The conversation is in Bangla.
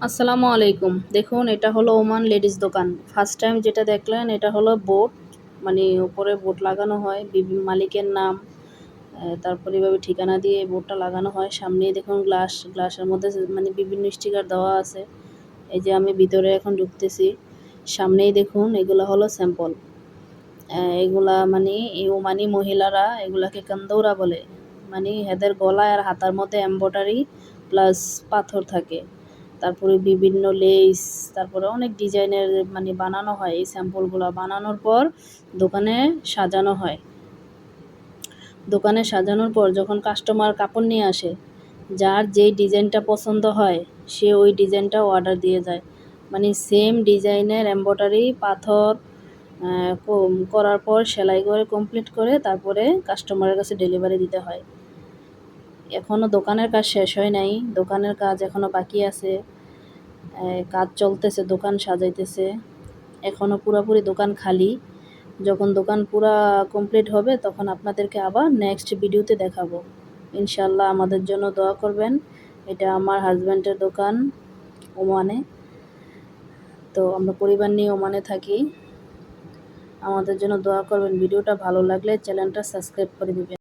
আসসালামু আলাইকুম। দেখুন এটা হলো ওমান লেডিস দোকান। ফার্স্ট টাইম যেটা দেখলেন এটা হলো বোর্ড, মানে উপরে বোর্ড লাগানো হয় মালিকের নাম, তারপরে এভাবে ঠিকানা দিয়ে বোর্ডটা লাগানো হয়। সামনেই দেখুন গ্লাসের মধ্যে মানে বিভিন্ন স্টিকার দেওয়া আছে। এই যে আমি ভিতরে এখন ঢুকতেছি। সামনেই দেখুন এগুলা হলো স্যাম্পল। এগুলা মানে এই ওমানি মহিলারা এগুলাকে কান্দৌরা বলে। মানে এদের গলায় আর হাতার মধ্যে এমব্রয়ডারি প্লাস পাথর থাকে। তারপরে বিভিন্ন লেস, তারপরে অনেক ডিজাইনের মানে বানানো হয়। এই স্যাম্পলগুলা বানানোর পর দোকানে সাজানো হয়। দোকানে সাজানোর পর যখন কাস্টমার কাপড় নিয়ে আসে, যার যেই ডিজাইনটা পছন্দ হয় সে ওই ডিজাইনটা অর্ডার দিয়ে যায়। মানে সেম ডিজাইনের এমব্রয়ডারি পাথর করার পর সেলাই করে কমপ্লিট করে তারপরে কাস্টমারের কাছে ডেলিভারি দিতে হয়। এখনও দোকানের কাজ শেষ হয় নাই, দোকানের কাজ এখনও বাকি আছে। কাজ চলতেছে, দোকান সাজাইতেছে। এখনও পুরাপুরি দোকান খালি। যখন দোকান পুরা কমপ্লিট হবে তখন আপনাদেরকে আবার নেক্সট ভিডিওতে দেখাবো। ইনশাল্লাহ আমাদের জন্য দোয়া করবেন। এটা আমার হাজব্যান্ডের দোকান ওমানে। তো আমরা পরিবার নিয়ে ওমানে থাকি। আমাদের জন্য দোয়া করবেন। ভিডিওটা ভালো লাগলে চ্যানেলটা সাবস্ক্রাইব করে দিবেন।